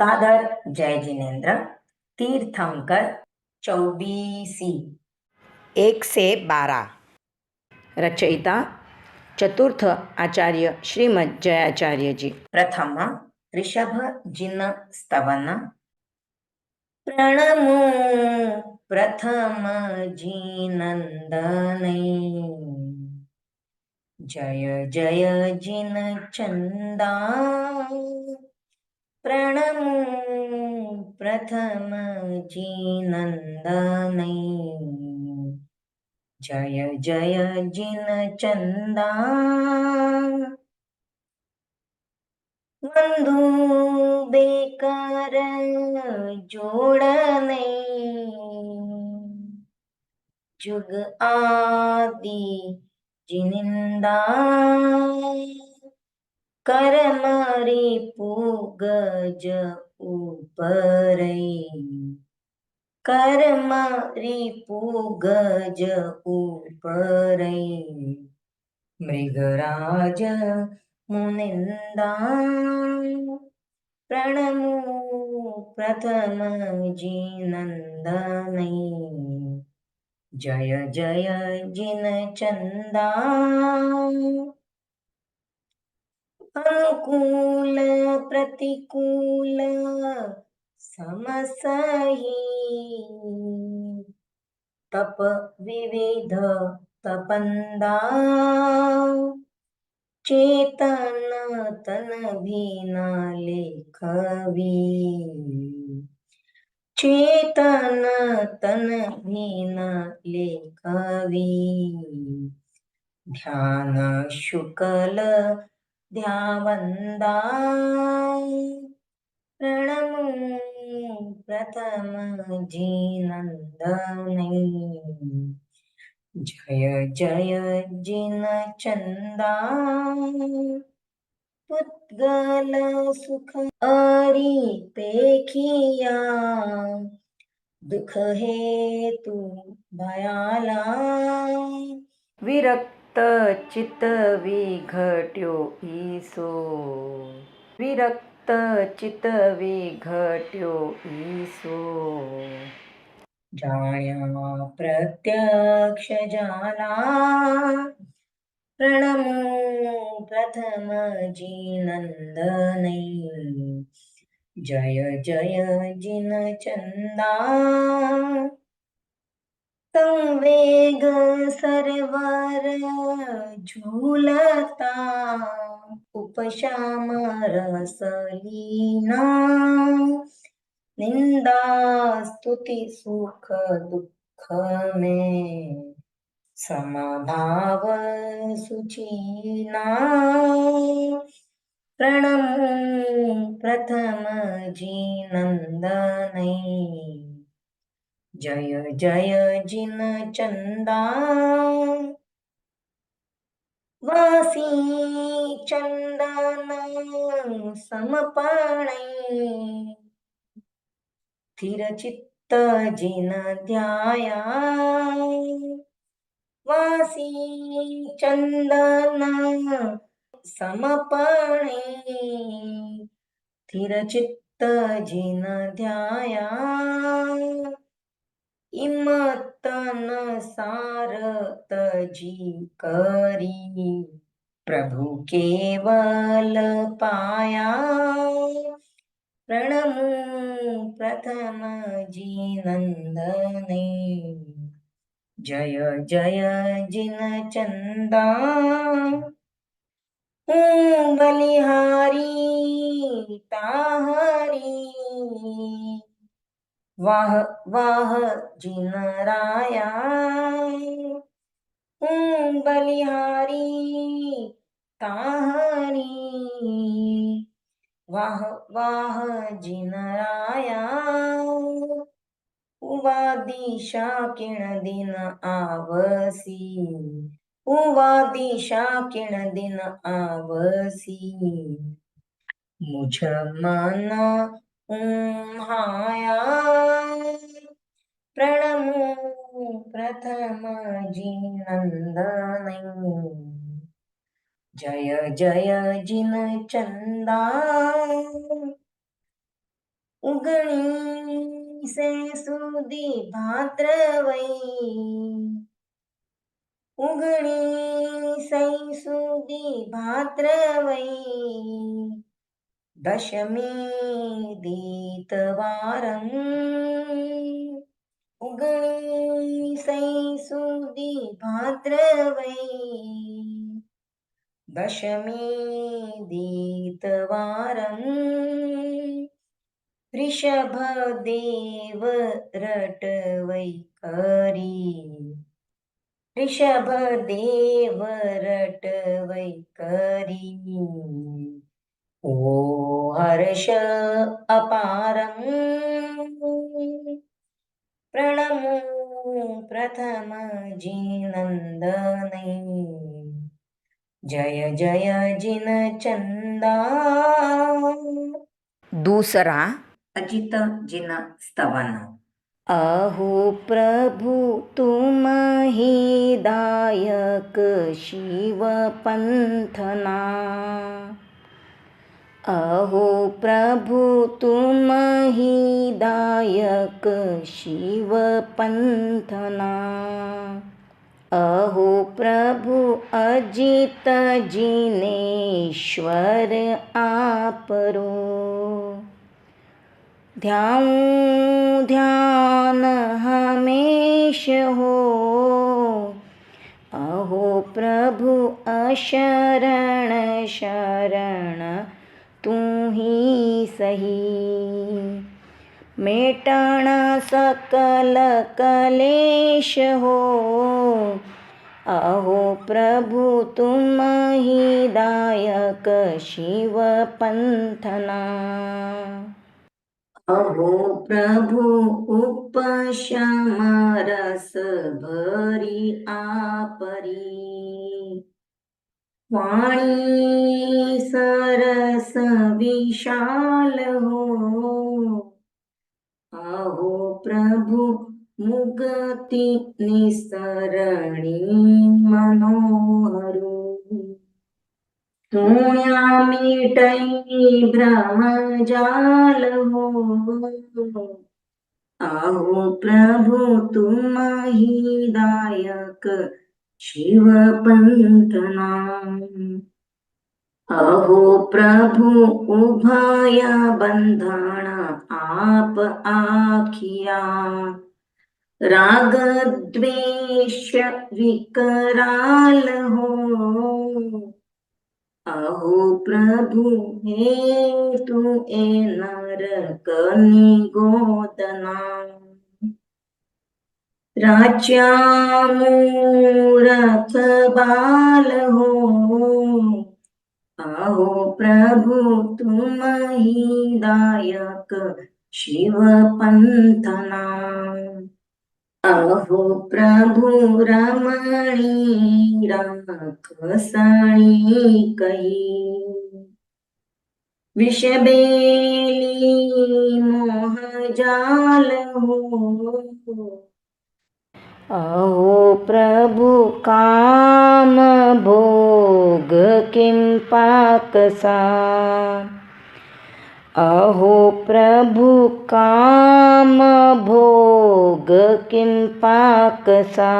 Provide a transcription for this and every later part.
सादर जय जिनेन्द्र तीर्थंकर 24 112 रचयिता चतुर्थ आचार्य श्रीमद जयाचार्य जी। प्रथम ऋषभ जिन स्तवन। प्रणमो प्रथम जिनंदनै। जय जय जिन चंदा। प्रणमो प्रथम जिनंदनै। जय जय जिन चंदा। वंदू बेकर जोड़ने। जुग आदि जिनिंदा। करमरी पूगज ऊपरै। करमरी पूगज ऊपरै। मृगराज मुनिंदा। प्रणमो प्रथम जिनंदनै। जय जय जिन चंदा। अनुकूल प्रतिकूल समसही। तप विविध तपंदा। चेतन तन भीना लेखवी। चेतन तन भीना लेखवी। ध्यान शुकल ध्यावंदा। प्रणमो प्रथम जिनंदनै। जय जय जिन चंदा। पुद्गल सुख अरी पेखिया। दुख हेतु भयाला। विरक्त चित विघट्यो ईसो। विरक्त चित विघट्यो ईसो। जाया प्रत्यक्ष जाला। प्रणमो प्रथम जिनंदनै। जय जय जिन चंदा। संवेग सरवर झूलता। उपशाम रसलीना। निंदा स्तुति सुख दुख में। समभाव सुचीना। प्रणमो प्रथम जिनंदनै। जय जय जिन चंदा। वासी चंदन समपणै। स्थिर चित्त जिन ध्याया। वासी चंदन समपणै। स्थिर चित्त जिन ध्याया। इमतन सारत जी करी। प्रभु केवल पाया। प्रणमो प्रथम जिनंदनै। जय जय जिन चंदा। बलिहारी ताहरी। वाह वाह जिन राया। बलिहारी ताहरी। वाह वाह जिन राया। उवादिशा किण दिन आवसी। उवादिशा किण दिन आवसी। मुझ मन हाया। प्रणमो प्रथम जिनंदनै। जय जय जिन चंदा। उगणी से सुदी भाद्रवै उगणी सै सुदी भाद्रवै दशमी दीतवारं उगणी सै सुदी भाद्रवै दशमी दीतवारं ऋषभदेव रटवै करी ऋषभदेव रटवै करी ओ हर्ष अपारं प्रणमो प्रथम जिनंदनै जय जय जिनचंदा दूसरा अजित जिन स्तवन अहो प्रभु तुम ही दायक शिव पंथना। अहो प्रभु तुम ही दायक शिव पंथना। अहो प्रभु अजित जिनेश्वर आपरो। ध्याऊं ध्यान हमेश हो। अहो प्रभु अशरण शरण तू ही सही। मेटण सकल कलेश हो। अहो प्रभु तुम ही दायक शिव पंथना। अहो प्रभु उपशम रस भरी आपरी वाणी सरस विशाल हो। अहो प्रभु मुगती निसरणी मनोहरू तुण्या मिटई भ्रमजाल हो। अहो प्रभु तुम ही दायक शिव पंथना। अहो प्रभु उभया बंधन आप आखिया राग द्वेष विकराल हो। अहो प्रभु हे तू ए नरक निगोदना राजा मूरख बाल हो। अहो प्रभु तुम ही दायक शिव पंथना। अहो प्रभु रमणी राखसणी कही विषबेली मोहजाल हो। अहो प्रभु काम भोग किं पाकसा। अहो प्रभु काम भोग किं पाकसा।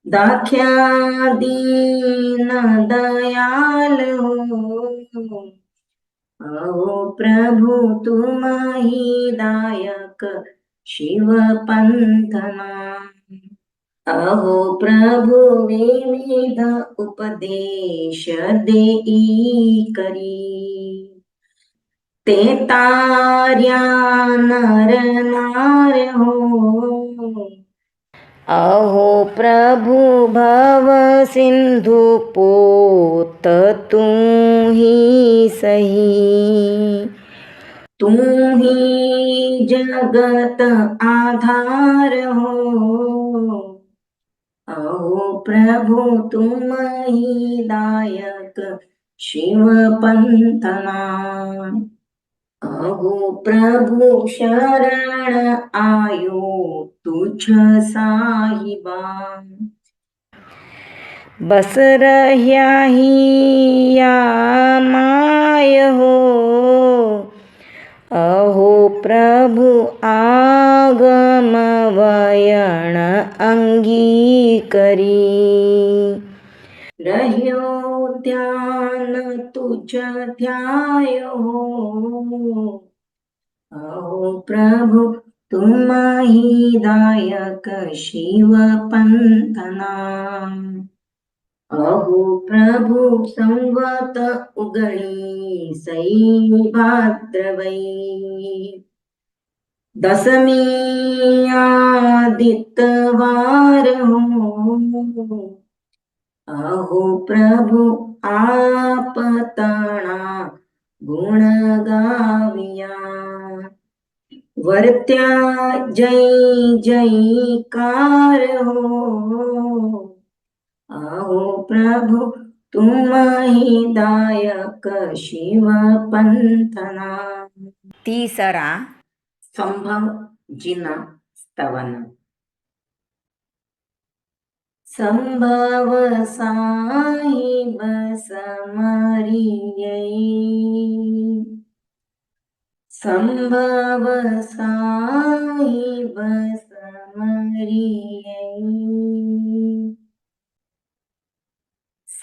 दाख्या दीन दयाल हो। अहो प्रभु तुम ही दायक शिव पंथना। अहो प्रभु विविध उपदेश देई करी ते तार्या नर नार हो। अहो प्रभु भव सिंधु पोत तू ही सही। तू ही जगत आधार हो। अहो प्रभु तुम ही दायक शिव पंथना। अहो प्रभु शरण आयो तुझ साहिबा बस रह्या ही या माय हो। अहो प्रभु आगम वयण अंगीकरी રહ્યો ધ્યાન તુજ ધ્યાયો અહો પ્રભુ તુમહી દાયક શિવ પંથના અહો પ્રભુ સંવત ઉગણી સઈ ભાદ્રવઈ દસમી આદિત્યવાર હો અહો પ્રભુ આપ તણા ગુણ ગાવ્યા વર્ત્યા જય જયકાર હો અહો પ્રભુ તુમહી દાયક શિવ પંથના तीसरा संभवजीना स्तवन संभव साहिब समरियै संभव साहिब समरियै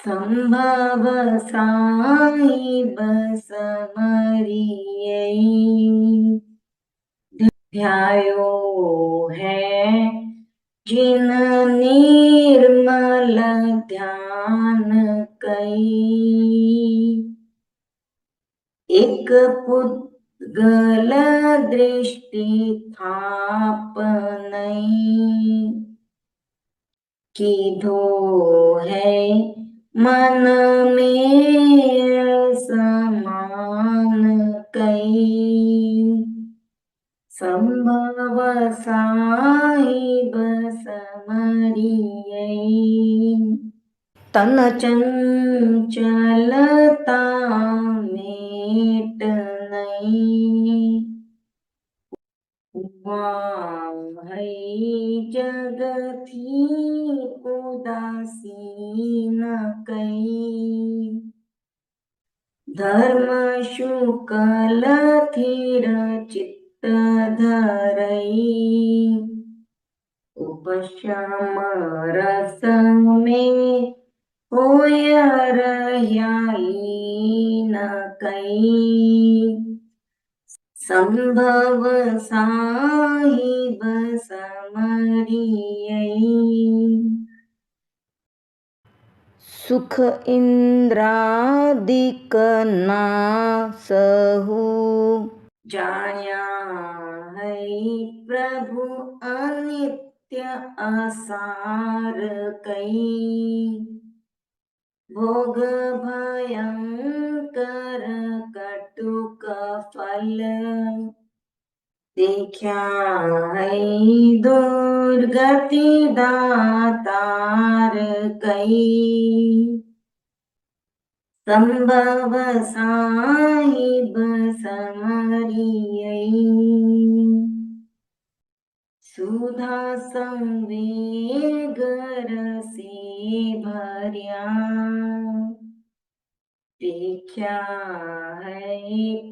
संभव साहिब समरियै ध्यायो है जिन निर्मल ध्यान कई एक पुद्गल दृष्टि थाप नहीं कीधो है मन में समान कई संभव साहिब समरियै तन चंचलता मेट नहीं है जग थी उदासीन कई धर्म शुक्ल थिर चित्त धरई उपशम रस में होय रह्या लीन कई संभव साहिब समरियै सुख इंद्रादिक ना सहु जाण्या है प्रभु अनित्य असार कई भोग भयंकर कटुक फल देखा है दुर्गति दातार कई संभव साहिब समरियै सुधा संवेग रसे भर्या देखा है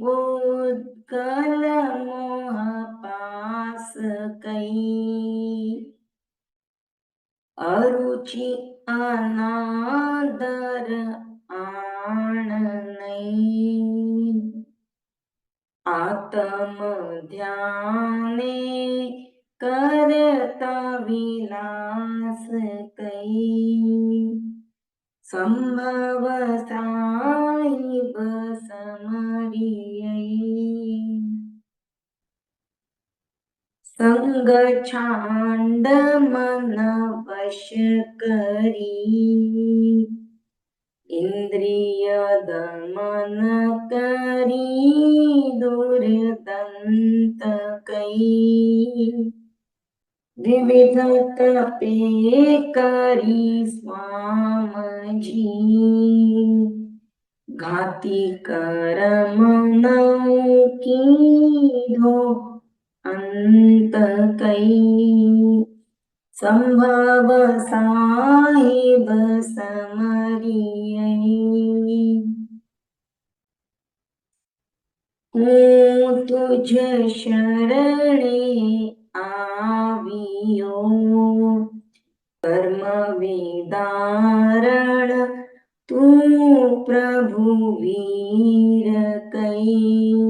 पुद्गल मोह पास कई अरुचि अनादर आण नहीं आत्म ध्याने करता विलास कई संभव साहिब समरियै संग छांड मन वश करी इंद्रिय दमन करी दुर्दंत कई विविध तपे करी स्वाम जी घाती कर्म कीधो अंत कई संभव साहिब समरियै હું તુજ શરણે આવ્યો, કર્મ વિદારણ તું પ્રભુ વીર કઈ,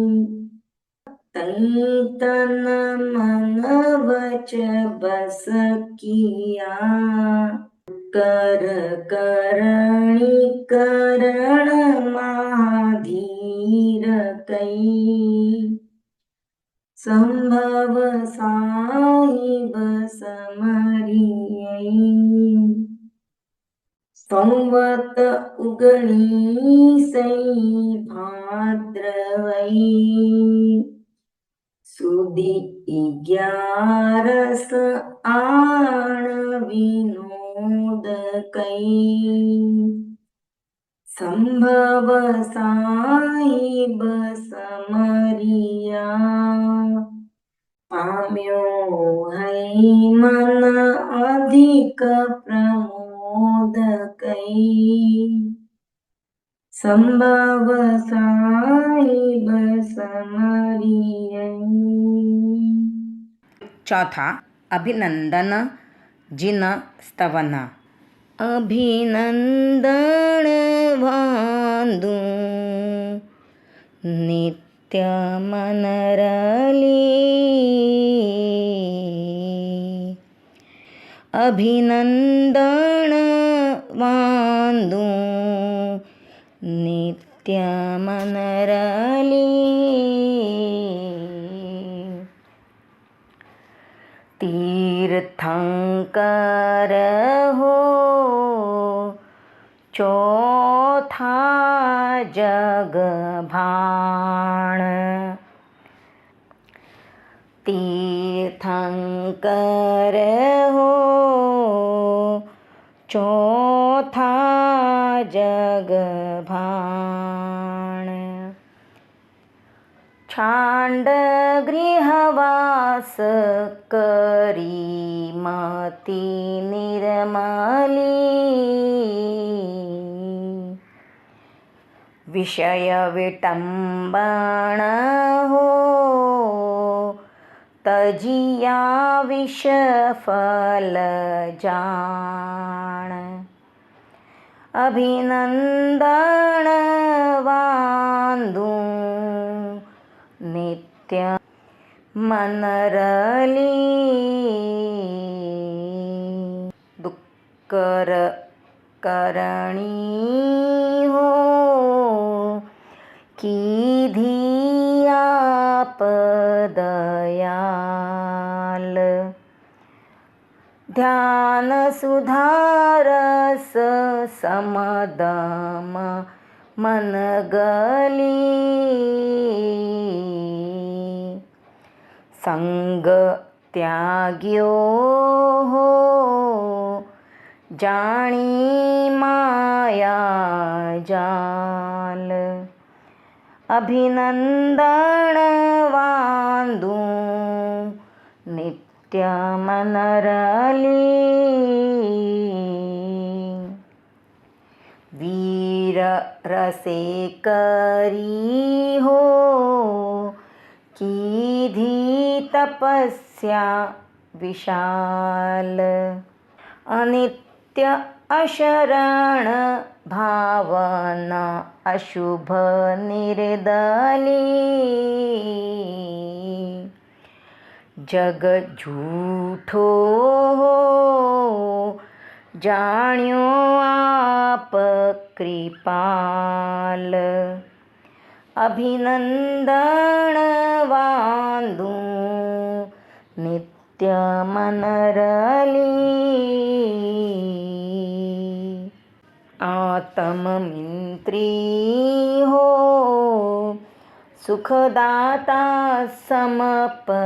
તઈ તન મન વચ બસ કિયા, કર કરણી કરણ મહાધીર કઈ, સંભવ સાહિબ સમરિયૈ, સંવત ઉગણીસઈ ભાદ્રવઈ, સુધી 11 આણ વિનોદ કઈ, સંભવ સાહિબ સમરિયા, પામ્યો હૈ મન અધિક પ્રમોદ કઈ, સંભવ સાહિબ સમરિયૈ. ચોથા અભિનંદન જીન સ્તવન. અભિનંદન વાંદુ નિત્ય મનરલી, અભિનંદન વાંદુ નિત્ય મનરલી, તીર્થંકર હો ચોથા જગભાણ, તીર્થંકર હો ચોથા જગભાણ, છાંડ ગૃહવાસ કરી મતિ નિર્મલી, વિષય વિટંબણ હો તજિયા વિષ ફલ જાણ, અભિનંદન વાંદુ નિત્ય મનરલી, દુક્કર કરણી હો કીધી આપ દયાલ, ધ્યાન સુધારસ સમદમ મન ગલી, સંગ ત્યાગ્યો હો જાણી માયા જાલ, અભિનંદન વાંદુ નિત્ય મનરલી, વીર રસે કરી હો કીધી તપસ્યા વિશાલ, અનિત્ય અશરણ ભાવન અશુભ નિર્દલી, જગ જૂઠો જાણ્યો આપ કૃપાલ, અભિનંદન વાંદુ નિત્ય મનરલી, આત્મમિંત્રી હો સુખદાતા સમપરિણામ,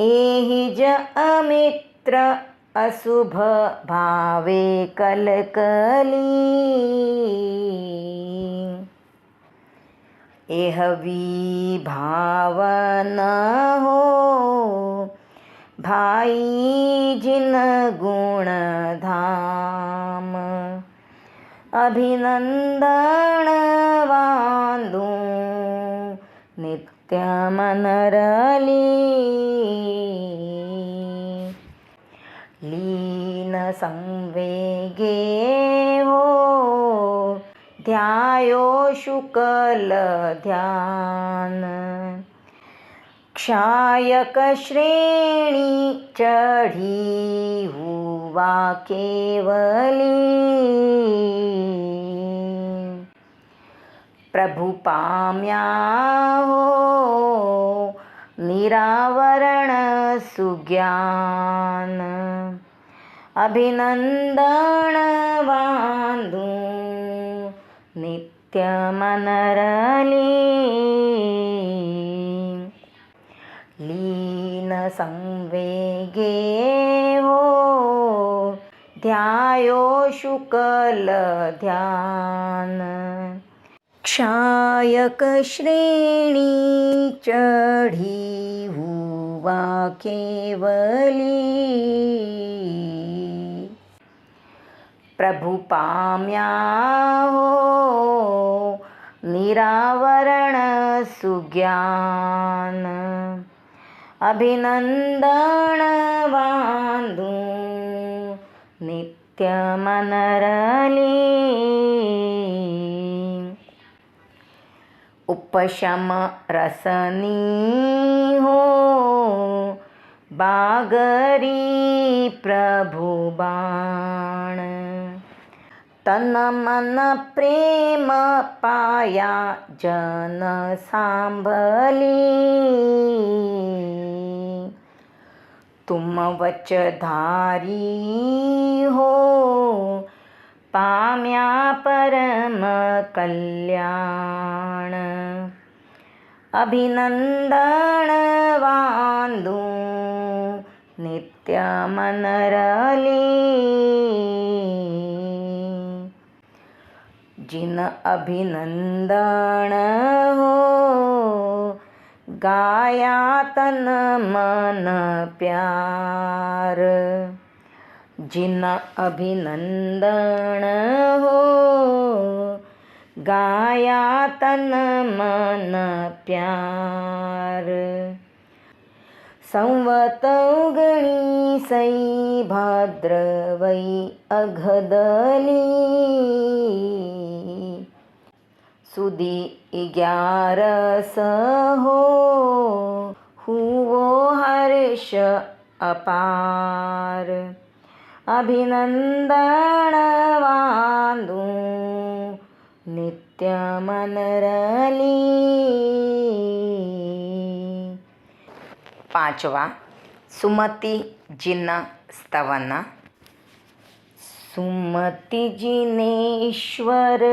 એહિ જ અમિત્ર અશુભ ભાવે કલકલી, એહ વિભાવન હો ભાઈ જિન ગુણધામ, અભિનંદન વા नित्यमनरली लीन संवेगे हो ध्यायो शुक्ल ध्यान क्षायक श्रेणी चढ़ी हुआ केवली प्रभु पाम्या हो निरावरण सुज्ञान अभिनंदन वांदू नित्य मनरली लीन संवेगे हो ध्यायो शुक्ल ध्यान क्षायक श्रेणी चढ़ी हुआ केवली प्रभु पाम्या हो निरावरण सुज्ञान अभिनंदन वांदू नित्य मनरली उपशम रसनी हो बागरी प्रभु बाण तन मन प्रेम पाया जन सांभली तुम वचधारी हो पाम्या परम कल्याण अभिनंदन वांदू नित्य मनरली जिन अभिनंदन हो गाया तन मन प्यार जिन अभिनंदन हो गाया तन मन प्यार संवत गणी सई भाद्रवई अघदली सुदी 11 हो हुओ हर्ष अपार अभिनंदन वांदू नित्य मनरली 5वा सुमती जिन स्तवन सुमती जिनेश्वर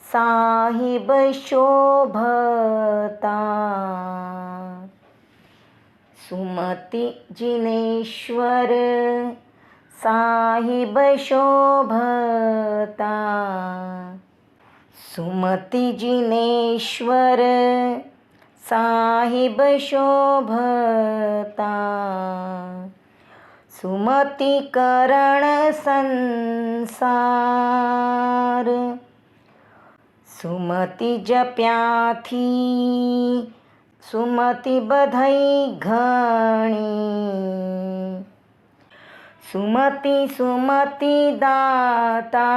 साहिब शोभता सुमती जिनेश्वर साहिब शोभता सुमती जिनेश्वर साहिब शोभता सुमति करण संसार सुमति जप्याथी सुमति बधई घणी सुमति सुमति दातार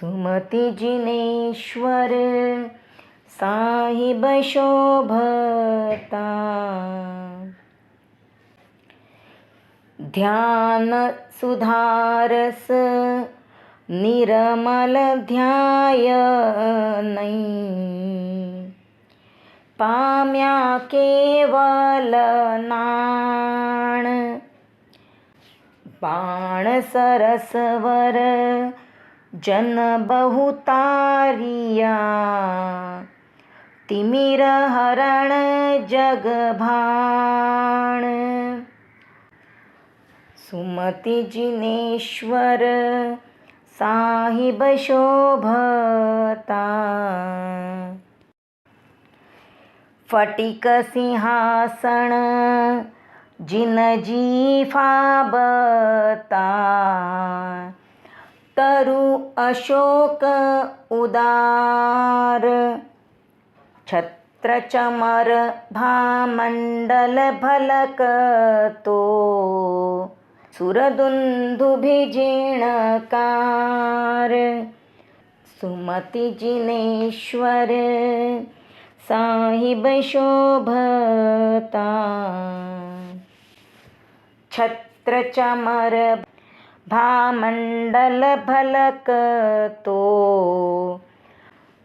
सुमति जिनेश्वर साहिब शोभता ध्यान सुधारस निर्मल ध्याय नहीं पाम्या केवल नाण बाण सरसवर जन बहुतारिया तिमिर हरण जगभाण सुमति जिनेश्वर साहिब शोभता फटिक सिंहासन जिन जीफा बता तरु अशोक उदार छत्र चमर भामंडल भलकतो सुरदुंदुभिजीर्णकार सुमति जिनेश्वर साहिब शोभता छत्र चमर भामंडल भलकतो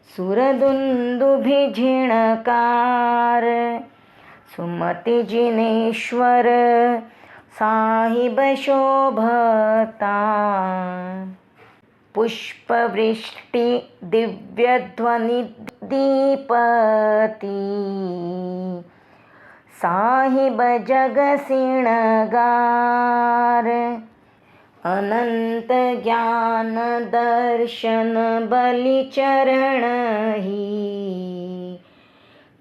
सुरदुंदुभिजीर्णकार सुमति जिनेश्वर साहिब शोभता पुष्पवृष्टि दिव्यध्वनि दीपति साहिब जगसिणगार अनंत ज्ञान दर्शन बलिचरण ही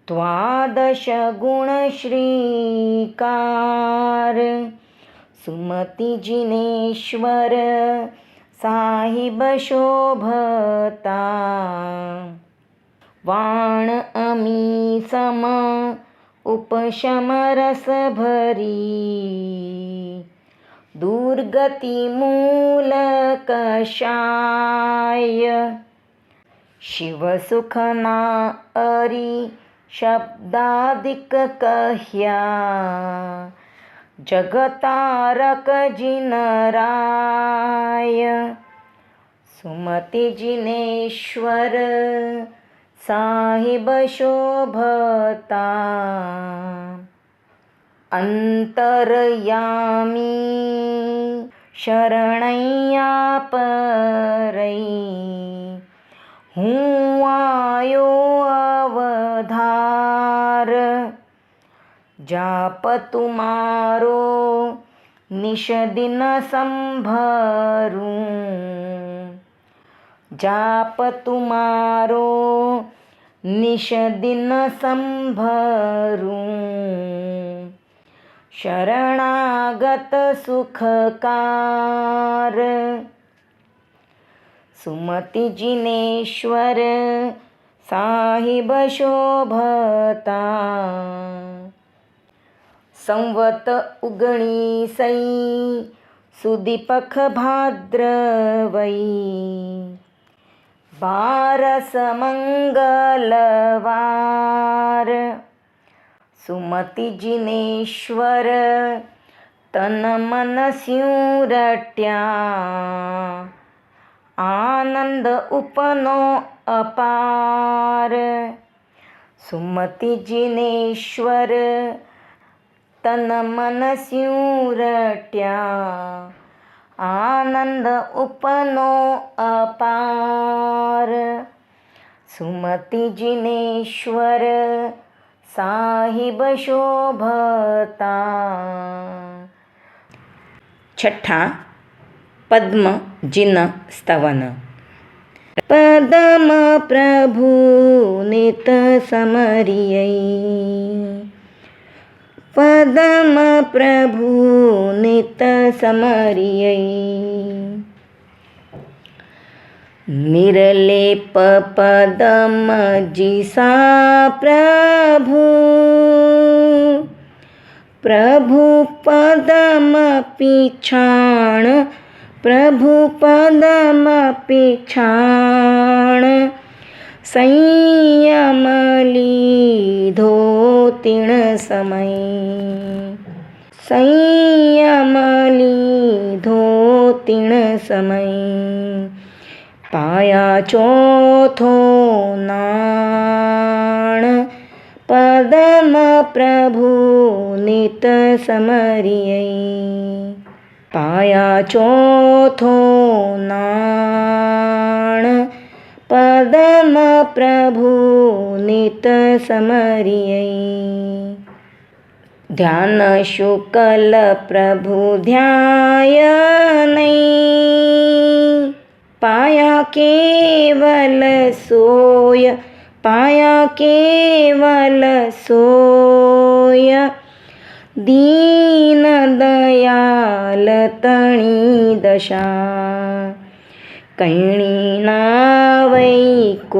द्वादश गुण श्रीकार सुमति जिनेश्वर साहिब शोभता वाण अमी सम उपशम रस भरी दुर्गति मूल कषाय शिव सुखना अरि शब्दादिक कह्या जगतारक जिनराय सुमति जिनेश्वर साहिब शोभता अंतरयामी शरणैया परई हूँ आयो अवधार जाप तुम्हारो निश दिन संभरूं जाप तुम्हारो निश दिन संभरूं शरणागत सुखकार सुमति जिनेश्वर साहिब शोभता संवत उगणीसई सुदीपक भाद्रवई बारस मंगलवार सुमति जिनेश्वर तन मन स्यूं रट्या आनंद उपनो अपार सुमति जिनेश्वर तन मन स्यूं रट्या आनंद उपनो अपार सुमति जिनेश्वर साहिब शोभता। छठा पद्म जिन स्तवन। पदम प्रभु नित समरियै पदम प्रभु नित समरियै निर्लेप पदम जिसा प्रभु प्रभु पदम पिछाण प्रभु पदम पिछाण संयम लीधो तिण समय संयम लीधो तिण समय पाया चौथो नाण पदम प्रभु नित समरियै पाया चौथो नाण पदम प्रभु नित समरियै ध्यान शुक्ल प्रभु ध्यायनै पाया केवल सोय पाया केवल सोय दीन दयाल तणी दशा कैणीना वैकोय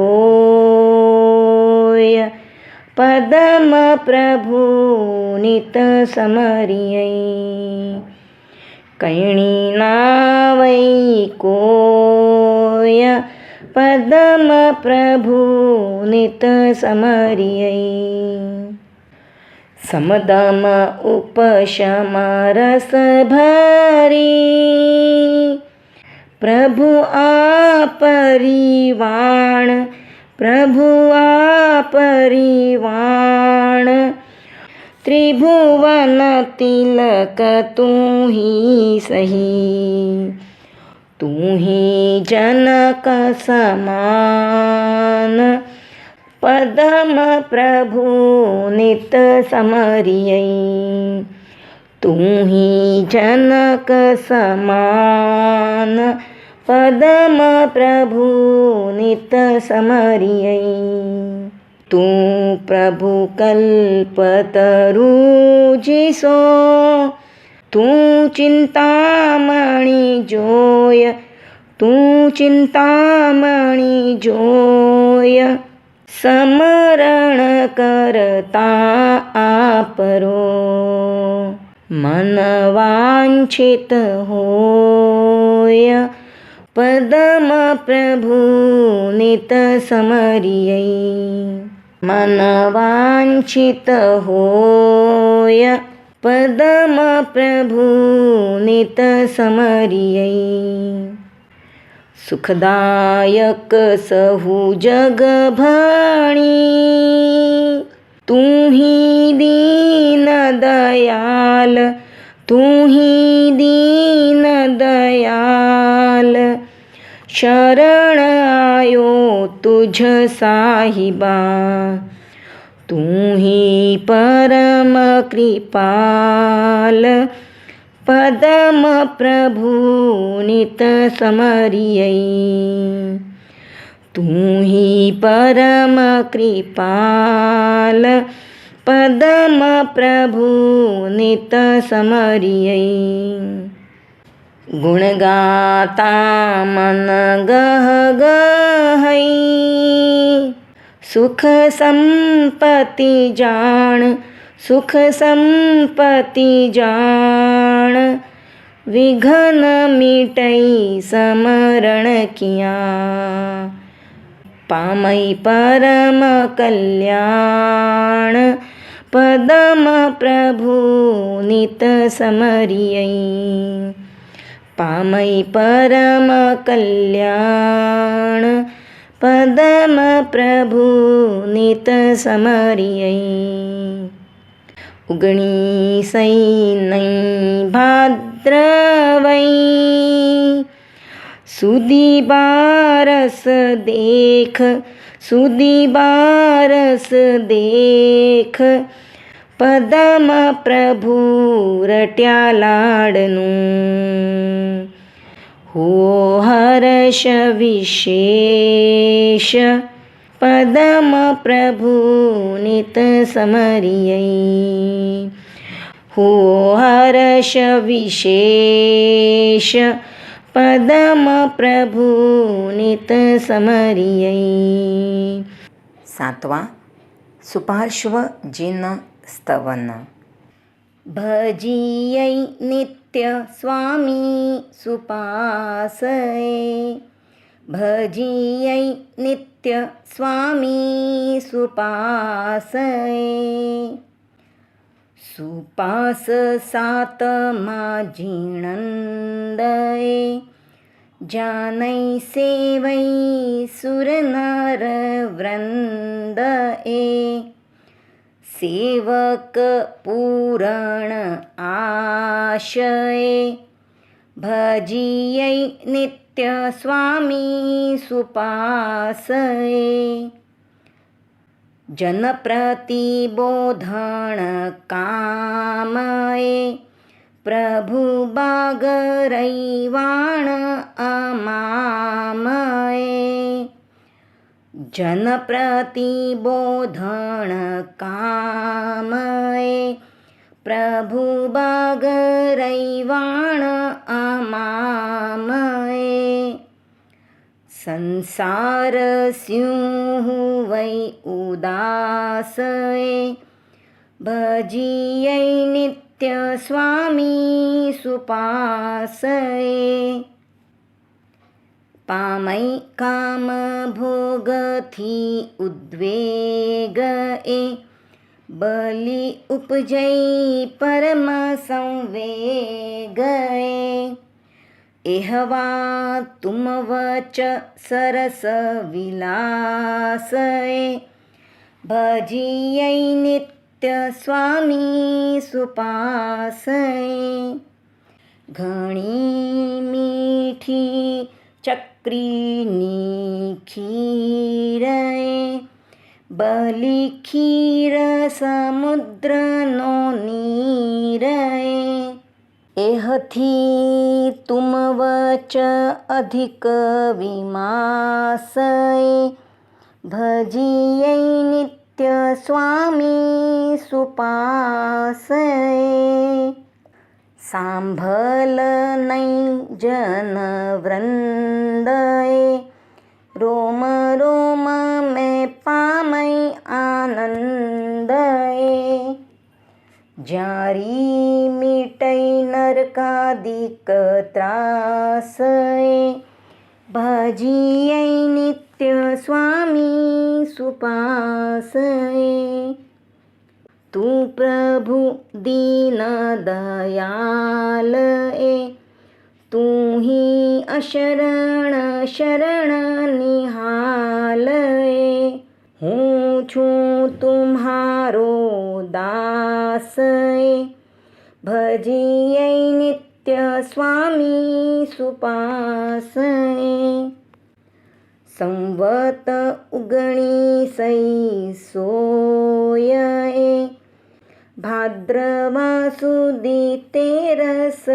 पदम प्रभु नित समरियै कैणीना वैकोय पदम प्रभु नित समरियै समदम उपशम रस भरी प्रभु आपरिवाण प्रभु आपरिवाण त्रिभुवन तिलक तू ही सही तू ही जनक समान पदम प्रभु नित समरियै तू ही जनक समान पदम प्रभु नित समरियै तू प्रभु कल्पतरु जिसो तू चिंतामणि जोय तू चिंतामणि जोय समरण करता आपरो मन वांछित होय पदम प्रभु नित समरियै मन वांछित होय पदम प्रभु नित समरियै सुखदायक सहु जग भणी तू ही दीन दयाल तू ही दीन दयाल शरण आयो तुझ साहिबा तू ही परम कृपाल पदम प्रभु नित समरियै तू ही परम कृपाल पदम प्रभु नित समरियै गुण गाता मन गह गहै सुख संपत्ति जान सुख संपत्ति जान विघन मिटै समरण किया पामै परम कल्याण पदम प्रभु नित समरियै पामै परम कल्याण पदम प्रभु नित समरियै उगणीसै नै भाद्रवै सुदी बारस देख सुदी बारस देख पदम प्रभु रट्या लाडनु हो हर्ष विशेष पदम प्रभु नित समरियै हो हर्ष विशेष पदम प्रभु नित समरियै सातवा सुपार्श्व जिन स्तवन भजियै नित्य स्वामी सुपासये भजियै नित्य स्वामी सुपासये सुपास सात माझिणंदये जानै सेवै सुर नर वृंदये सेवक पूरण आशये भजियै नित्य स्वामी सुपासये जन प्रतिबोधन कामये प्रभु बागरैवाण अमामये जन प्रतिबोधन कामये प्रभु बागरैवाण अमामये संसार स्युः वै उदासये भजियै नित्य स्वामी सुपासये पामै काम भोगथी उद्वेगए बलि उपजै परम संवेगए एहवा तुम वच सरस विलासए भजियै नित्य स्वामी सुपासए घणी मीठी चक्रीनी खीरए बलि खीर समुद्रनो नीरए एहथी तुम वच अधिक विमासए भजियै नित्य स्वामी सुपासए सांभल नै जन वृंदए रोम रोम में पामै आनंदए जारी मिटै नरकादिक त्रासए भजियै नित्य स्वामी सुपासए तू प्रभु दीन दयालए तू ही अशरण शरण निहालए हूँ छूँ तुम्हारो दासए भजियै नित्य स्वामी सुपासए संवत उगणी सई सोयए भाद्रवा सुदी तेरस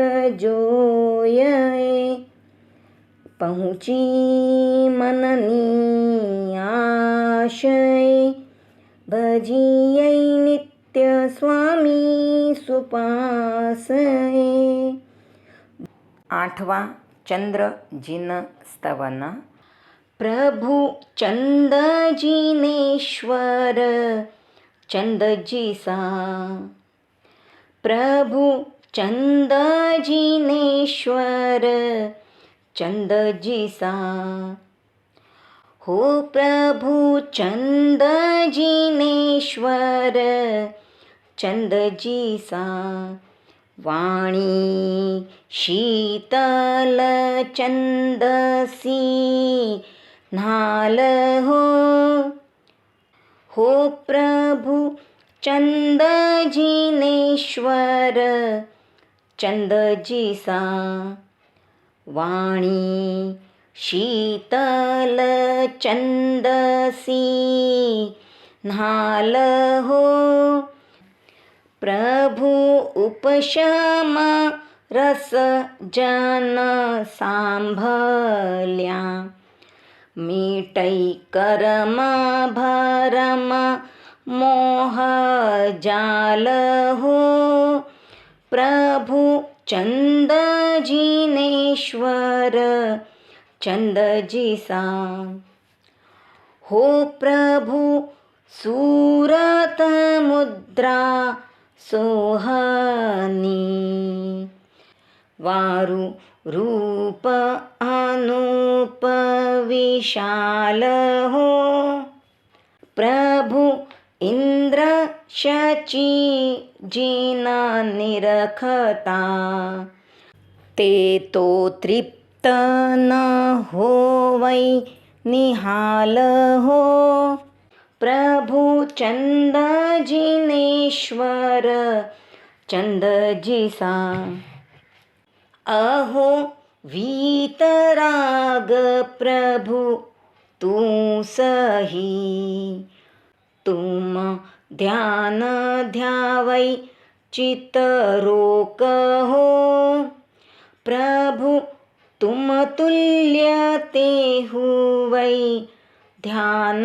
जोयए पहुँची मननी आशय भजियै नित्य स्वामी सुपासए 8वा चंद्र जिन स्तवन प्रभु चंद जिनेश्वर चंदजीसा प्रभु चंद जिनेश्वर चंदजीसा हो प्रभु चंद जिनेश्वर चंदजीसा वाणी शीतल चंदसी नाल हो प्रभु चंद जिनेश्वर चंदजीसा वाणी शीतल चंदसी नाल हो प्रभु उपशम रस जन सांभल्या मिटै करम भरम मोह जाल हो प्रभु चंद जिनेश्वर चंदजीसा हो प्रभु सूरत मुद्रा सोहनी वारु रूप अनूप विशाल हो प्रभु इंद्र शची जिन निरखता ते तो तृप्त न होवै निहाल हो प्रभु चंद जिनेश्वर चंदजीसा अहो वीतराग प्रभु तू सही तुम ध्यान ध्यावै चित रोक हो प्रभु तुम तुल्य ते हुवै ध्यान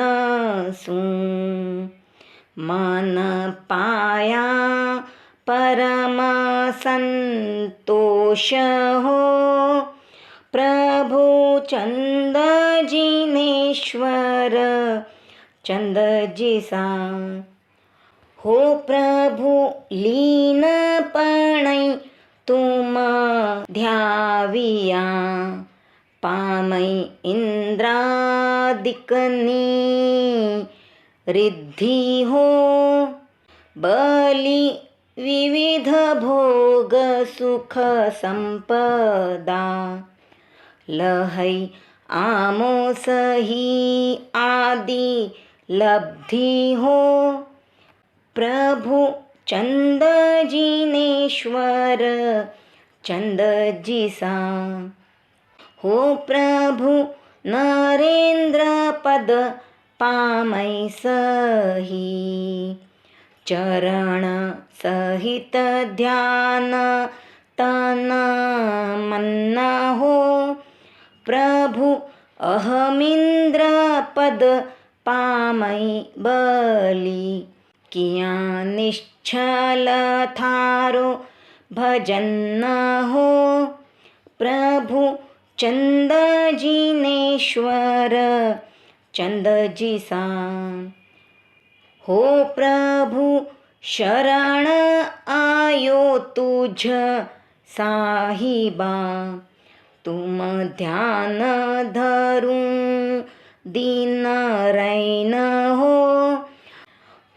सु मन पाया परम संतोष हो प्रभु चंद जिनेश्वर चंद जिसा हो प्रभु लीनपणै तुम ध्याविया पामै इंद्रादिकनी रिद्धी हो बली विविध भोग सुख संपदा लहै आमोसही आदि लब्धी हो प्रभु चंद जिनेश्वर चंद जिसा हो प्रभु नरेंद्र पद पामै सही चरण सहित ध्यान तन मन हो प्रभु अहमिंद्र पद पामै बली किया निश्चल थारो भजन हो प्रभु चंद जिनेश्वर चंद जिसा हो प्रभु शरण आयो तुझ साहिबा तुम ध्यान धरूं दीन रैन हो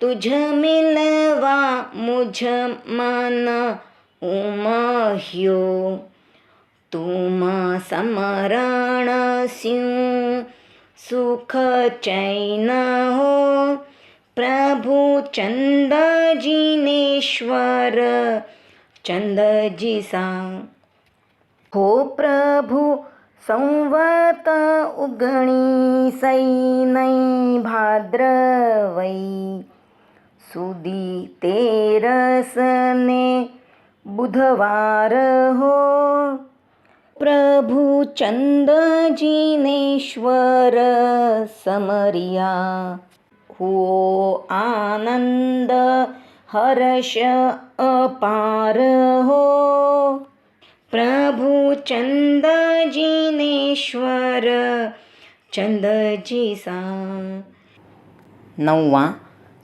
तुझ मिलवा मुझ मन उमह्यो तुम समरण स्यूं सुख चैन हो प्रभु चंद जिनेश्वर चंद जिसा हो प्रभु संवत उगणी सैनै भाद्रवै सुदी तेरसने बुधवार हो प्रभु चंद जिनेश्वर समरिया हो आनंद हर्ष अपार हो प्रभु चंद जिनेश्वर चंद जिसा 9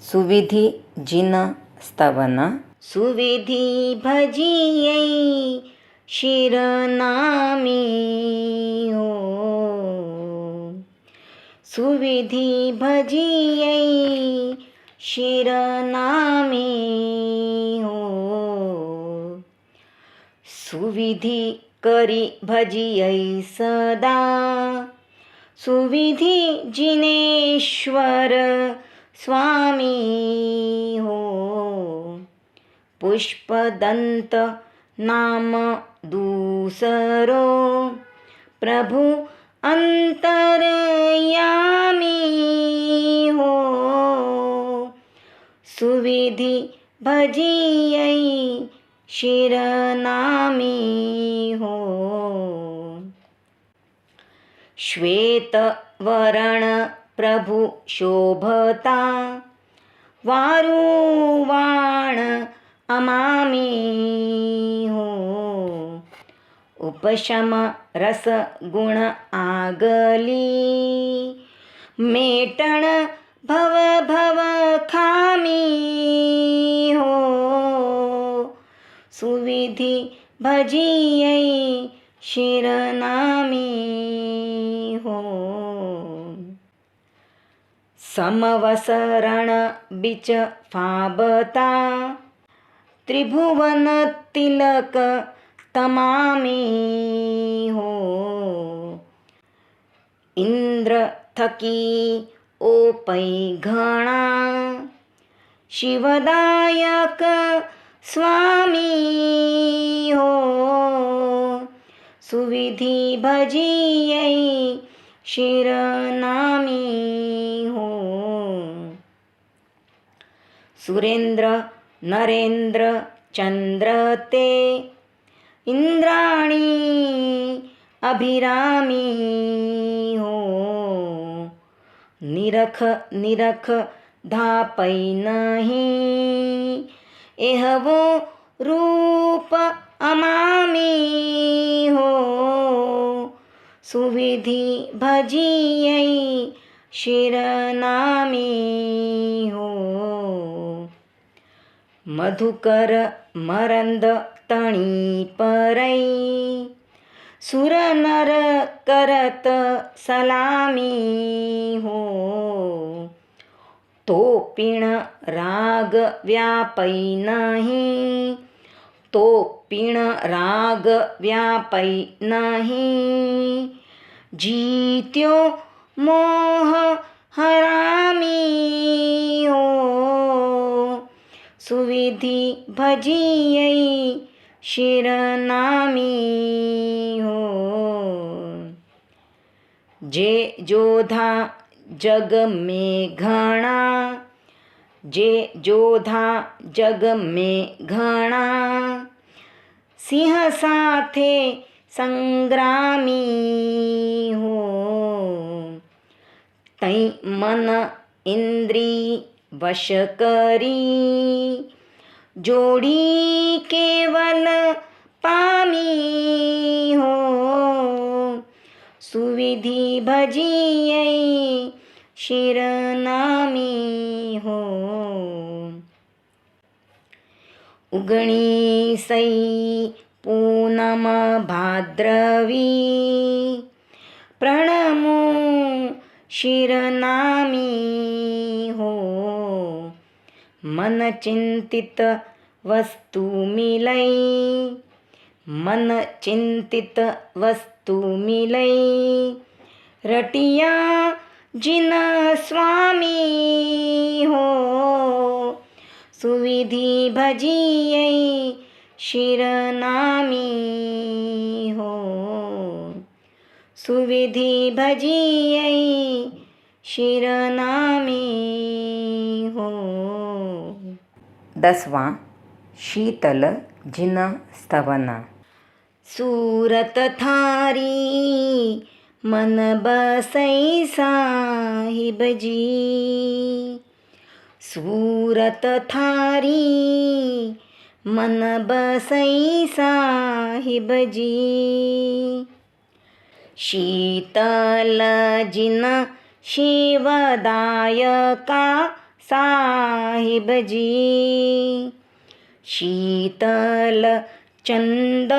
सुविधी जिन स्तवन सुविधी भजियै शिरनामी हो सुविधी भजियै शिरनामी हो सुविधी करी भजियै सदा सुविधी जिनेश्वर स्वामी हो पुष्पदंत नाम दूसरो प्रभु अंतरयामी हो सुविधी भजियै शिरनामी हो श्वेत वरण प्रभु शोभता वारुवाण अमामी हो उपशम रस गुण आगली मेटण भव भव खामी हो सुविधी भजियै शिरनामी हो समवसरण बिच फाबता त्रिभुवन तिलक तमामी हो इंद्र थकी ओपै घणा शिवदायक स्वामी हो सुविधी भजियै शिरनामी हो सुरेंद्र नरेंद्र चंद्र ते इंद्राणी अभिरामी हो निरख निरख धापै नहीं एहवो रूप अमामी हो सुविधि भजियै शिरनामी हो। मधुकर मरंद तणी परै सुर नर करत सलामी हो। तो पिण राग व्यापै नहीं, तो पिण राग व्यापै नहीं, जीत्यो मोह हरामी हो। सुविधि भजियै शिरनामी हो। जे जोधा जग में घणा, जे जोधा जग में घणा, सिंह साथे संग्रामी हो। तै मन इंद्री वश करी, जोड़ी केवल पामी हो। सुविधि भजियै शिरनामी हो। उगणी सई पूनम भाद्रवी, प्रणमो शिरनामी हो। मन चिंतित वस्तु मिलै, मन चिंतित वस्तु मिलै, रटिया जिन स्वामी हो। सुविधि भजियै शिरनामी हो। सुविधि भजियै शिरनामी हो। 10वां शीतल जिन स्तवन। सूरत थारी मन बसै साहिब जी, सूरत थारी मन बसै साहिब जी। शीतल जिन शिवदायका साहिब जी, शीतल चंद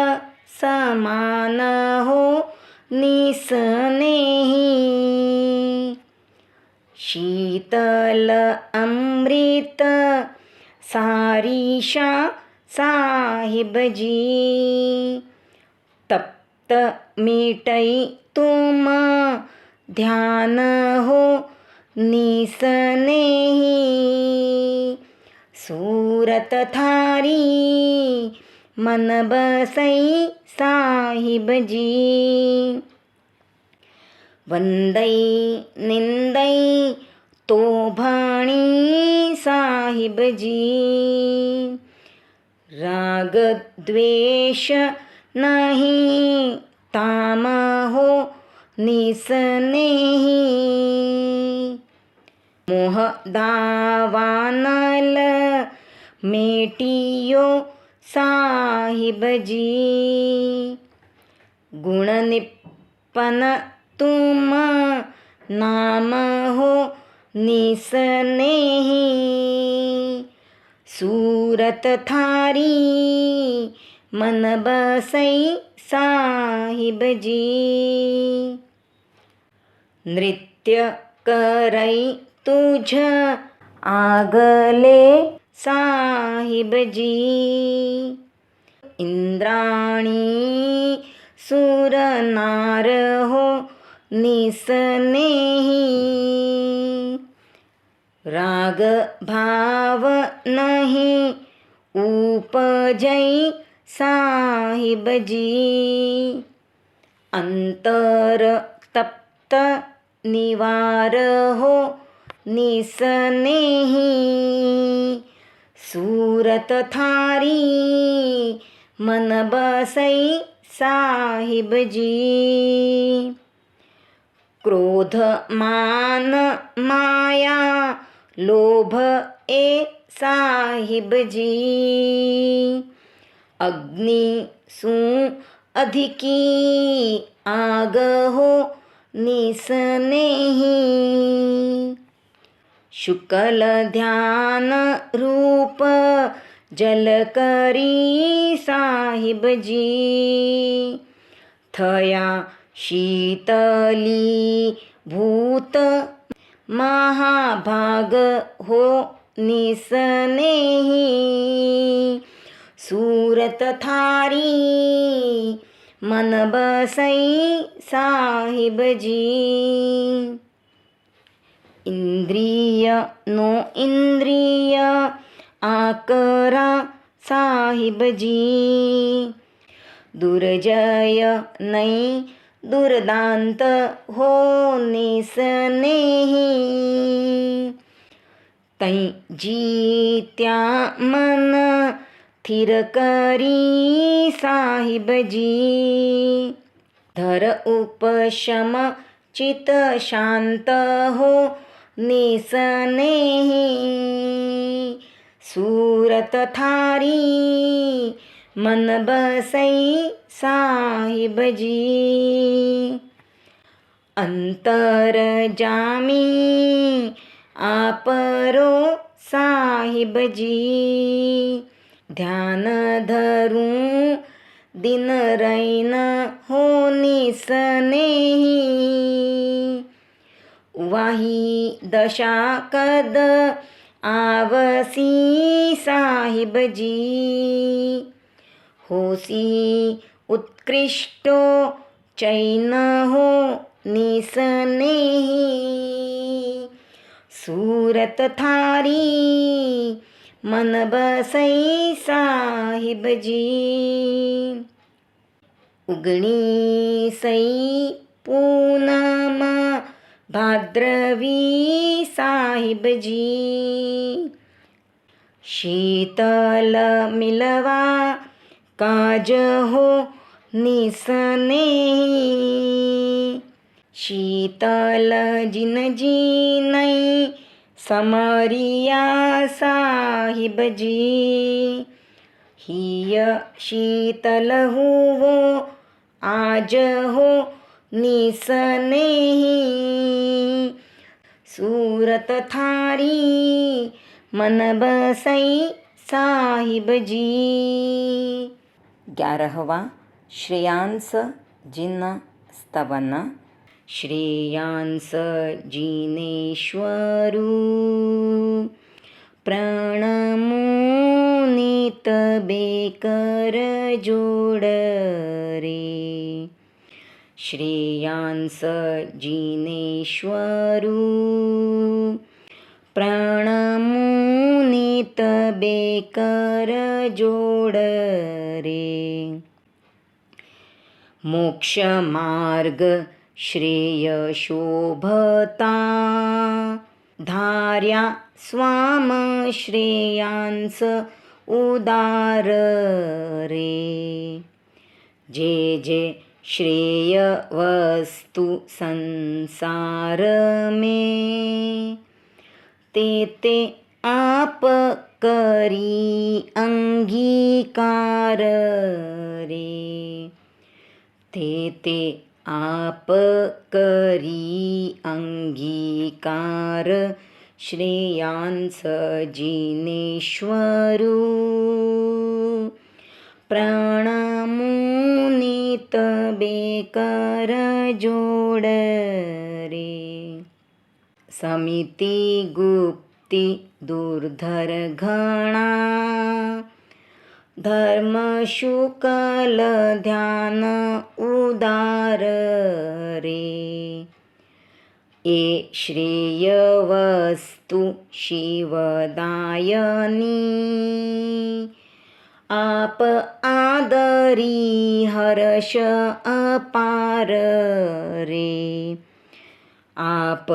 समान हो निस्नेही, शीतल अमृत सारीशा साहिब जी। तप्त मिटै तुम ध्यान हो निस्नेही, सूरत थारी मन बसै साहिब जी। वंदै निंदै तो भणी साहिब जी, राग द्वेष नहीं ताम हो निस्नेही, मोह दावानल मेटियो साहिब जी। गुण निपन तुम नाम हो निस्नेही, सूरत थारी मन बसै साहिब जी। नृत्य करै तुझ आगले साहिब जी, इंद्राणी सुर नार हो निस्नेही, राग भाव नहीं उपजै साहिब जी। अंतर तप्त निवार हो निस्नेही, सूरत थारी मन बसै साहिब जी। क्रोध मान माया लोभ ए साहिब जी, अग्नि सु अधिकी आगहो निसनेही शुकल ध्यान रूप जलकरी साहिबजी थया शीतली भूत महाभाग हो निसनेही सूरत थारी मन बसई साहिबजी इंद्रिय नो इंद्रिय आकरा साहिबजी दुर्जय नहीं दुर्दांत हो निसनेही तै जीत्या मन थिर करी साहिबजी धर उपशम चित शांत हो निसनेही सूरत थारी मन बसई साहिबजी अंतर जामी आपरो साहिबजी ध्यान धरूं दिन रैन हो निसनेही वाही दशा कद आवसी साहिबजी होसी उत्कृष्टो चैन हो निसनेही सूरत थारी मन बसई साहिबजी उगणी सई पूनम भाद्रवी साहिबजी शीतल मिलवा काज हो निसनेही शीतल जिनजी नहीं समरिया साहिबजी हिय शीतल हुवो आज हो निसनेही सूरत थारी मन बसई साहिबजी 11वां श्रेयांस जिन स्तवन श्रेयांस जिनेश्वरू प्रणमो नीत बेकर जोड रे श्रेयांस जिनेश्वरू प्रणमो नीत बेकर जोड रे मोक्ष मार्ग श्रेय शोभता धार्या स्वाम श्रेयांस उदार रे जे जे श्रेय वस्तु संसार में ते आप करी अंगीकार रे ते आप करी अंगीकार श्रेयांस जिनेश्वरू प्रणमो नीत बेकर जोड रे समिति गुप्ति दुर्धर घणा धर्म शुकल ध्यान उदार रे ए श्रेय वस्तु शिवदायनी आप आदरी हर्ष अपार रे आप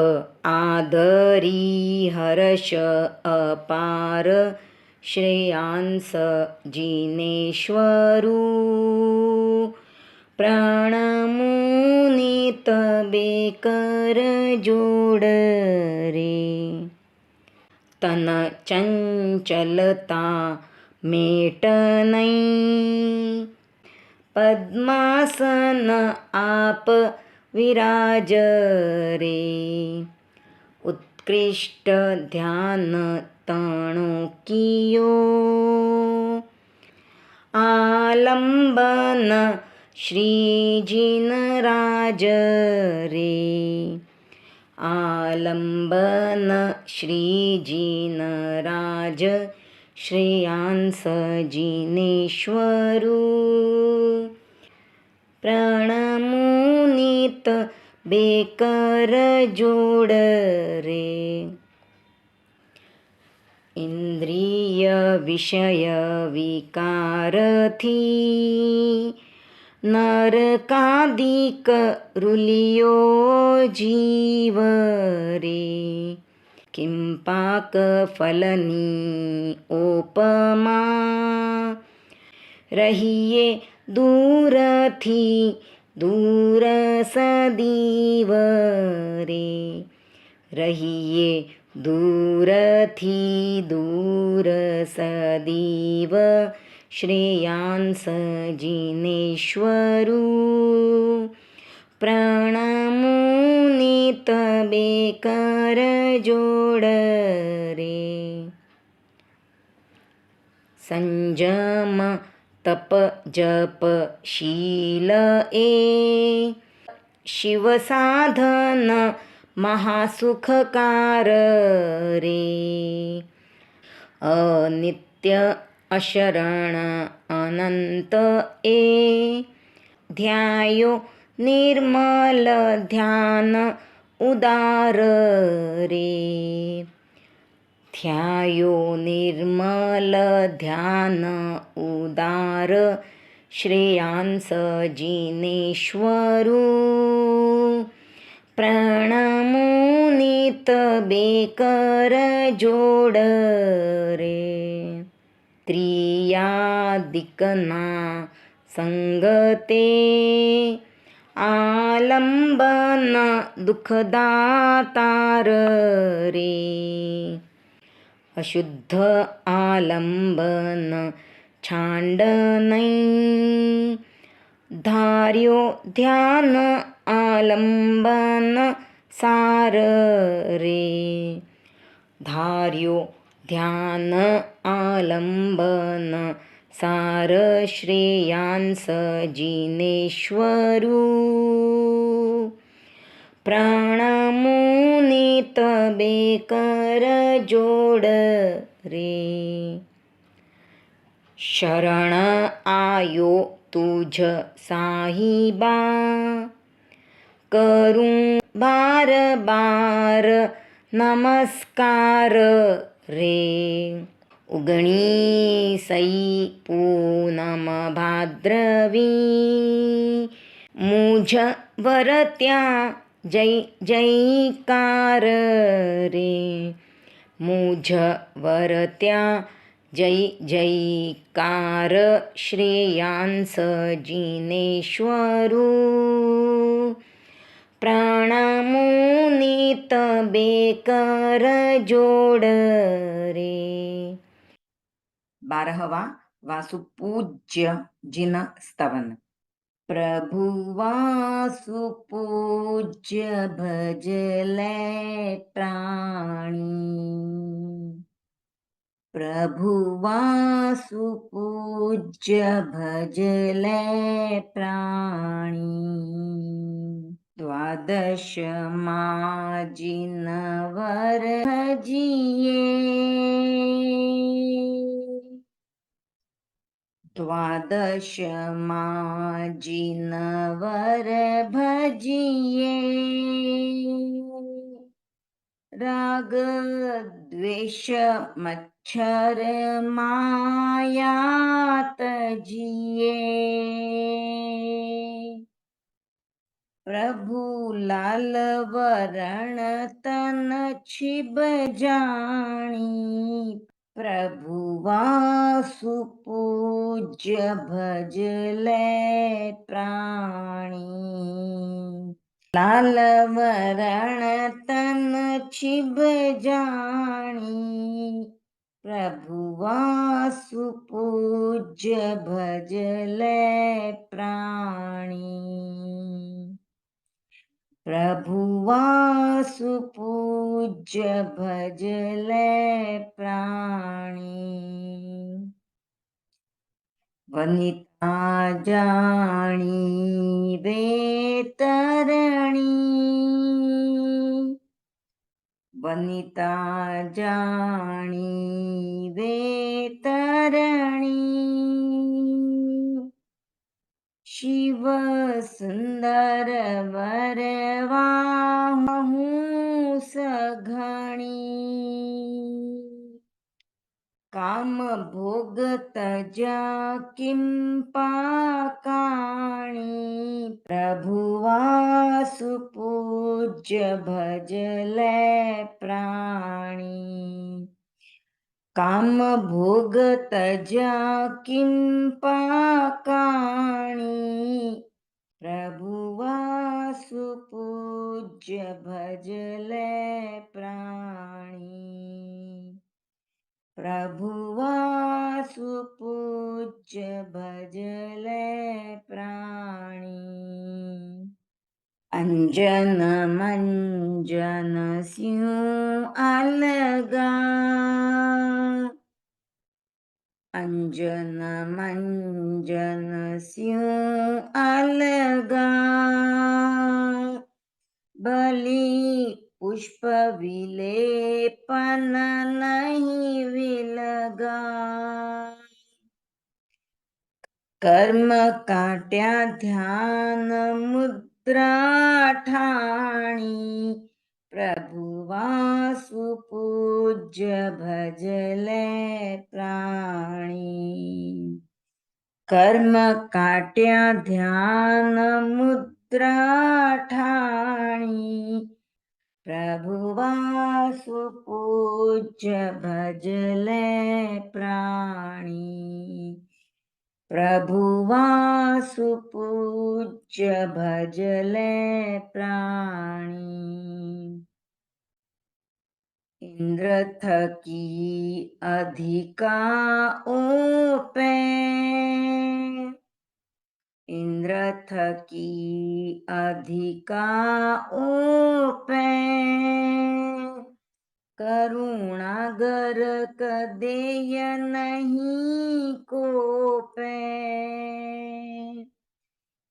आदरी हर्ष अपार श्रेयांस जिनेश्वरू प्रणमो नीत बेकर जोड रे तन चंचलता मेट नहीं पद्मासन आप विराज रे। उत्कृष्ट ध्यान तणो कियो, आलंबन श्रीजिन राज रे। आलंबन श्रीजिन राज श्रेयांस जिनेश्वरू। प्रणमुनित बेकर जोड रे। इंद्रिय विषय विकारथी नरकादिक रुलियो जीव रे। किंपाक फलनी ओपमा रहिए दूरथी दूर सदीव रे। रहिए दूरथी दूर सदीव श्रेयांस जिनेश्वरू। प्रणमुनित बेकर जोड रे। संजम तप जप शील ए शिवसाधन महासुखकार रे। अनित्य अशरण अनंत ए ध्यायो निर्मल ध्यान उदार रे। ध्यायो निर्मल ध्यान उदार श्रेयांस जिनेश्वरू। प्रणमुनित बेकर जोड रे। त्रियादिकना संगते आलंबन दुःखदातार रे। अशुद्ध आलंबन छांड नहीं धार्यो ध्यान आलंबन सार रे। धार्यो ध्यान आलंबन सार श्रेयांस जिनेश्वरू। प्रणमुनित बेकर जोड रे। शरण आयो तुझ साहिबा करूं बार बार नमस्कार रे। उगणी सई पूनम भाद्रवी मुझ वरत्या जय जयकार रे। मुझ वरत्या जय जयकार श्रेयांस जिनेश्वरू। प्रणमुनित बेकर जोड रे। 12वा वासुपूज्य जिन स्तवन. प्रभु वासुपूज्य भजले प्राणी. प्रभु वासुपूज्य भजले प्राणी. द्वादश जिनवर भजिये. द्वादश जिनवर भजिये. राग द्वेष मच्छर माया तजिए. प्रभु लाल वरण तन छिब जानी. प्रभु वासुपूज्य भजले प्राणी. लाल वरण तन छिब जानी. प्रभुवासु पूज्य भजले प्राणी। प्रभुवासु पूज्य भजले प्राणी। वनिता जाणी वेतरणी। वनिता जाणी वेतरणी। शिव सुंदर वरवाहू सघणी। काम भोग तजा किं पाकाणी। प्रभुवासु पूज्य भजले प्राणी। काम भोग तजा किं पाकाणी। प्रभुवासु पूज्य भजले प्राणी। प्रभुवासु पूज्य भजले प्राणी। अंजन मंजन स्यूं अलगा। अंजन मंजन स्यूं अलगा। बलि पुष्प विलेपन नहीं विलगा। कर्म काट्या ध्यान मुद्रा ठाणी। प्रभुवासु पूज्य भजले प्राणी। कर्म काट्या ध्यान मुद्रा ठाणी। प्रभुवासु पूज्य भजले प्राणी। प्रभुवासु पूज्य भजले प्राणी। इंद्र थकी अधिका ओपे। इंद्र थकी अधिका ओपे। करुणागर कदेय नहीं कोपे।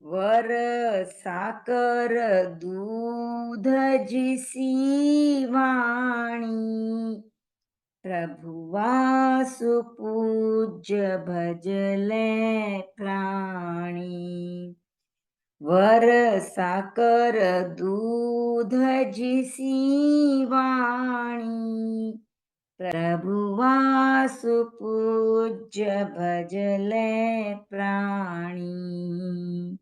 वर साकर दूध जिसी वाणी। प्रभुवासु पूज्य भजले प्राणी। वर साकर दूध जिसी वाणी। प्रभुवासु पूज्य भजले प्राणी।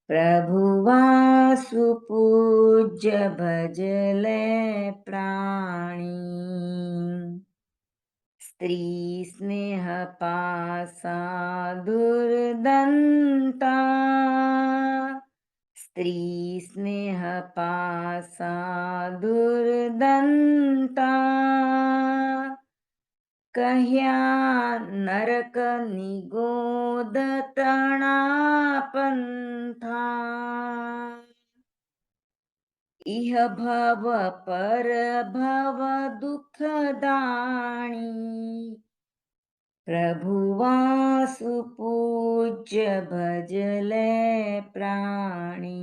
प्रभुवासु पूज्य भजले प्राणी। स्त्री स्नेह पासा दुर्दंता। स्त्री स्नेह पासा दुर्दंता। कह्या नरक निगोद तणा पंथा। इह भव पर भव दुःखदाणी। प्रभुवासु पूज्य भजले प्राणी।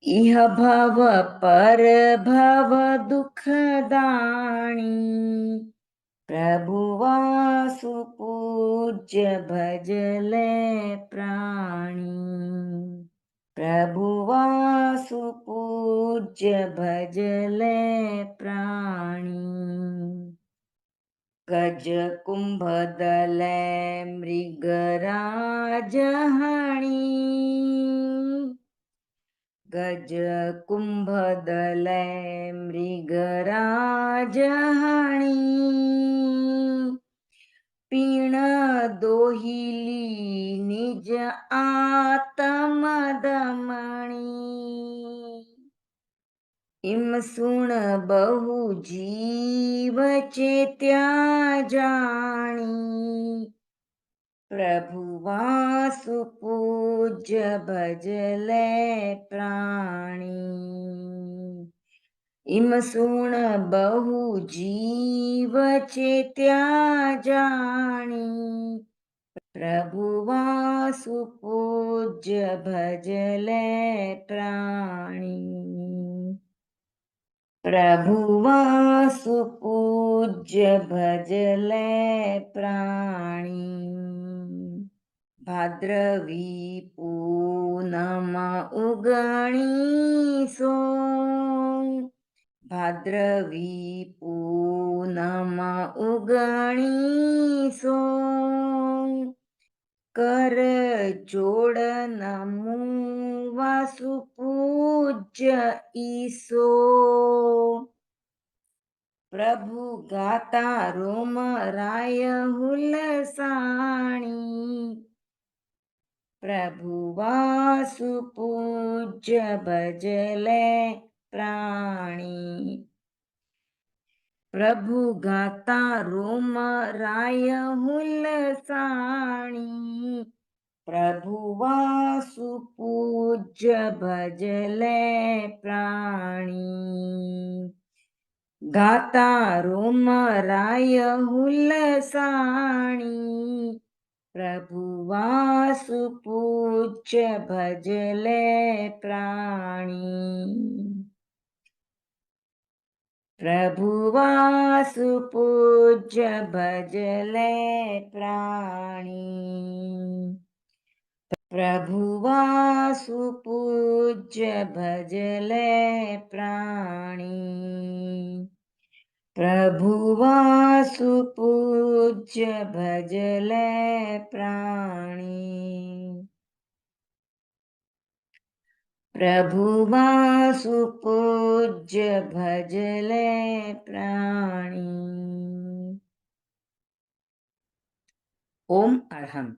इह भव पर भव दुःखदाणी। प्रभुवासु पूज्य भजले प्राणी। प्रभुवासु पूज्य भजले प्राणी। गज कुंभदले मृगराज हणी। गज कुंभदले मृगराज हणी। पीण दोहिली निज आत्मदमणी। इम सुण बहु जीव चेत्या जाणी, प्रभु वासु पूज्य भजले प्राणी। इम सुण बहु जीव चेत्या जाणी, प्रभु वासु पूज्य भजले प्राणी। प्रभु वासु पूज्य भजले प्राणी। भाद्रवी पूनम उगणी सो, भाद्रवी पूनम उगणी सो, कर जोड नमू वासु पूज्य ईसो। प्रभु गाता रोम राय हुलसाणी, प्रभु वासु पूज्य भजले प्राणी। प्रभु गाता रोम राय हुलसाणी, प्रभु वासु पूज्य भजले प्राणी। गाता रोम राय हुलसाणी, प्रभु वासु पूज्य भजले प्राणी। प्रभु वासु पूज्य भजले प्राणी। प्रभु वासु पूज्य भजले प्राणी। प्रभु वासु पूज्य भजले प्राणी। प्रभु वासु पूज्य भजले प्राणी। ओम अरहम।